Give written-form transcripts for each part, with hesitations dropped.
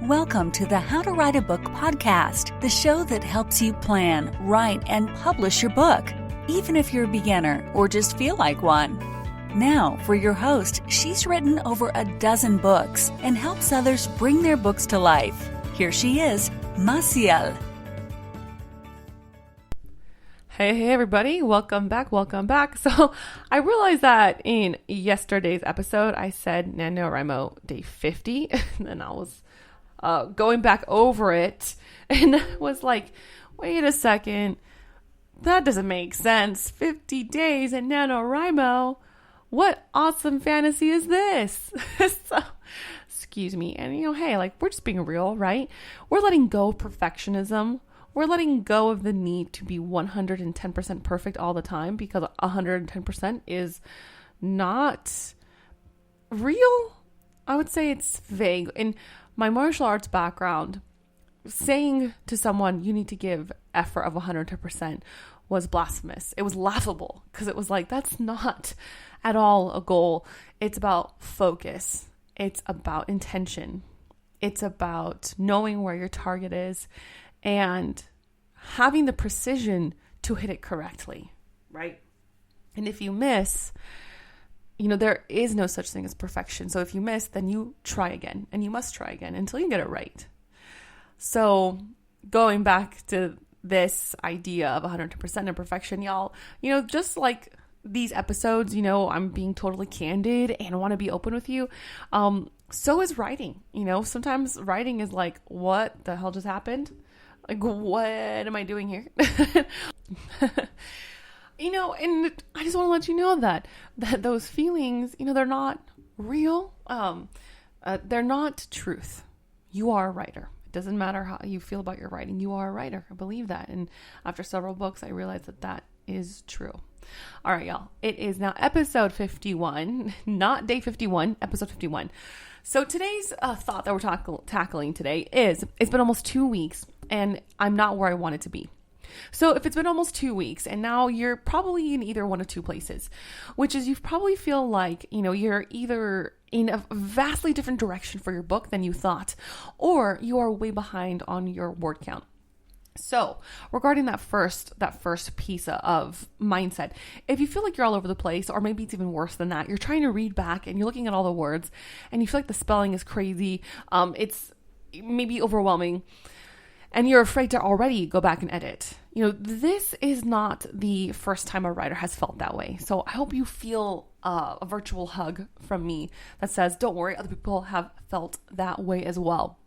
Welcome to the How to Write a Book podcast, the show that helps you plan, write, and publish your book, even if you're a beginner or just feel like one. Now, for your host, she's written over a dozen books and helps others bring their books to life. Here she is, Maciel. Hey everybody, welcome back. So I realized that in yesterday's episode, I said Nanowrimo day 50, and then I was going back over it and was like, wait a second, that doesn't make sense. 50 days in Nanowrimo. What awesome fantasy is this? So, excuse me. And hey, we're just being real, right? We're letting go of perfectionism. We're letting go of the need to be 110% perfect all the time, because 110% is not real. I would say it's vague. In my martial arts background, saying to someone you need to give effort of 110% was blasphemous. It was laughable, because it was like, that's not at all a goal. It's about focus. It's about intention. It's about knowing where your target is and having the precision to hit it correctly, right? And if you miss, there is no such thing as perfection. So if you miss, then you try again, and you must try again until you get it right. So going back to this idea of 100% imperfection, y'all, just like these episodes, I'm being totally candid and want to be open with you. So is writing. Sometimes writing is like, what the hell just happened? Like, what am I doing here? And I just want to let you know that those feelings, they're not real. They're not truth. You are a writer. It doesn't matter how you feel about your writing. You are a writer. I believe that. And after several books, I realized that is true. All right, y'all. It is now episode 51, not day 51, episode 51. So today's thought that we're tackling today is, it's been almost 2 weeks and I'm not where I wanted to be. So if it's been almost 2 weeks and now you're probably in either one of two places, which is you probably feel like, you're either in a vastly different direction for your book than you thought, or you are way behind on your word count. So regarding that first piece of mindset, if you feel like you're all over the place, or maybe it's even worse than that, you're trying to read back and you're looking at all the words and you feel like the spelling is crazy, it's maybe overwhelming, and you're afraid to already go back and edit. This is not the first time a writer has felt that way. So I hope you feel a virtual hug from me that says, don't worry, other people have felt that way as well.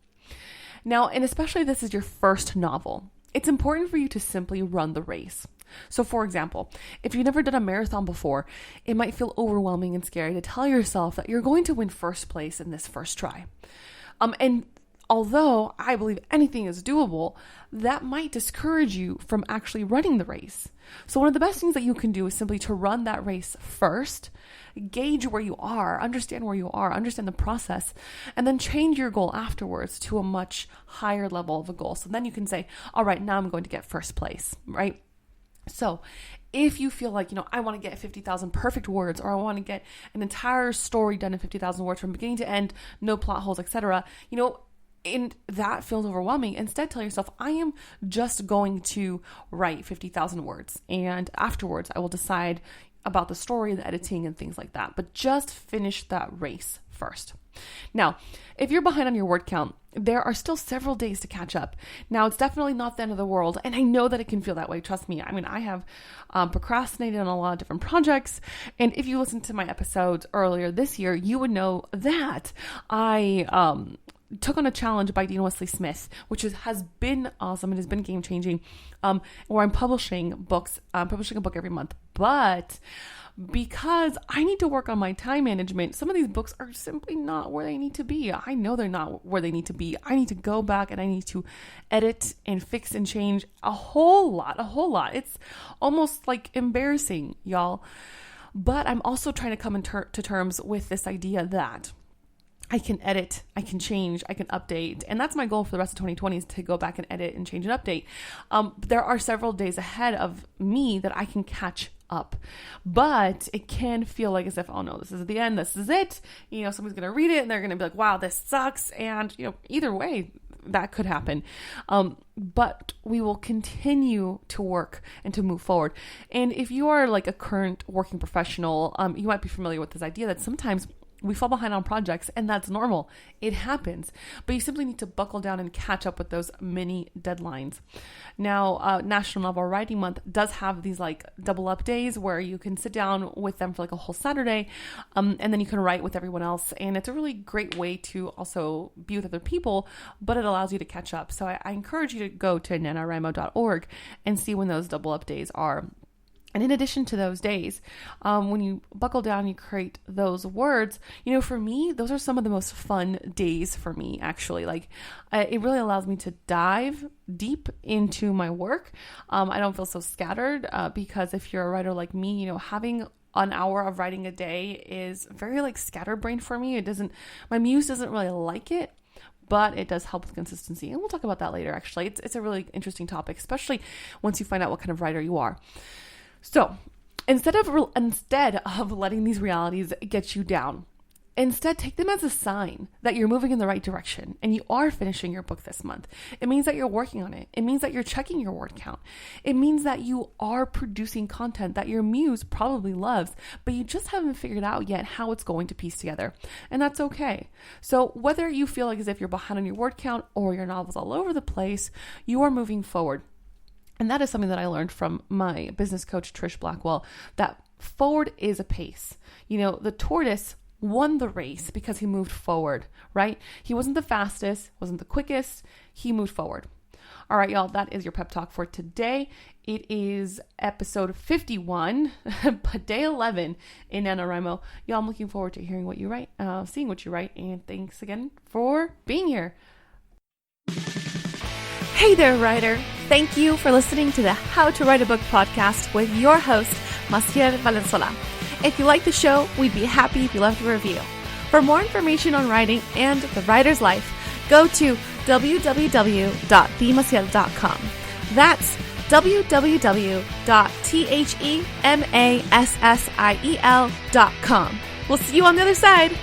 Now, and especially if this is your first novel, it's important for you to simply run the race. So for example, if you've never done a marathon before, it might feel overwhelming and scary to tell yourself that you're going to win first place in this first try. And although I believe anything is doable, that might discourage you from actually running the race. So one of the best things that you can do is simply to run that race first, gauge where you are, understand the process, and then change your goal afterwards to a much higher level of a goal. So then you can say, all right, now I'm going to get first place, right? So if you feel like, I want to get 50,000 perfect words, or I want to get an entire story done in 50,000 words from beginning to end, no plot holes, etc., and that feels overwhelming, instead tell yourself, I am just going to write 50,000 words, and afterwards I will decide about the story, the editing, and things like that. But just finish that race first. Now, if you're behind on your word count, there are still several days to catch up. Now, it's definitely not the end of the world, and I know that it can feel that way. Trust me. I mean, I have procrastinated on a lot of different projects, and if you listened to my episodes earlier this year, you would know that I took on a challenge by Dean Wesley Smith, which has been awesome. It has been game changing, where I'm publishing books. I'm publishing a book every month, but because I need to work on my time management, some of these books are simply not where they need to be. I know they're not where they need to be. I need to go back and I need to edit and fix and change a whole lot. It's almost like embarrassing, y'all. But I'm also trying to come to terms with this idea that I can edit, I can change, I can update. And that's my goal for the rest of 2020 is to go back and edit and change and update. There are several days ahead of me that I can catch up. But it can feel like as if, oh no, this is the end, this is it. Someone's going to read it and they're going to be like, wow, this sucks. And, either way, that could happen. But we will continue to work and to move forward. And if you are like a current working professional, you might be familiar with this idea that sometimes we fall behind on projects, and that's normal. It happens, but you simply need to buckle down and catch up with those mini deadlines. Now, National Novel Writing Month does have these like double up days where you can sit down with them for like a whole Saturday, and then you can write with everyone else. And it's a really great way to also be with other people, but it allows you to catch up. So I encourage you to go to nanowrimo.org and see when those double up days are. And in addition to those days, when you buckle down, you create those words, for me, those are some of the most fun days for me, actually. Like, it really allows me to dive deep into my work. I don't feel so scattered because if you're a writer like me, having an hour of writing a day is very like scatterbrained for me. My muse doesn't really like it, but it does help with consistency. And we'll talk about that later, actually. It's a really interesting topic, especially once you find out what kind of writer you are. So instead of letting these realities get you down, instead take them as a sign that you're moving in the right direction and you are finishing your book this month. It means that you're working on it. It means that you're checking your word count. It means that you are producing content that your muse probably loves, but you just haven't figured out yet how it's going to piece together. And that's okay. So whether you feel like as if you're behind on your word count or your novel's all over the place, you are moving forward. And that is something that I learned from my business coach, Trish Blackwell, that forward is a pace. The tortoise won the race because he moved forward, right? He wasn't the fastest, wasn't the quickest. He moved forward. All right, y'all, that is your pep talk for today. It is episode 51, but day 11 in NaNoWrimo. Y'all, I'm looking forward to hearing what you write, seeing what you write, and thanks again for being here. Hey there, writer. Thank you for listening to the How to Write a Book podcast with your host, Maciel Valenzuela. If you like the show, we'd be happy if you left a review. For more information on writing and the writer's life, go to www.themaciel.com. That's www.themassiel.com. We'll see you on the other side.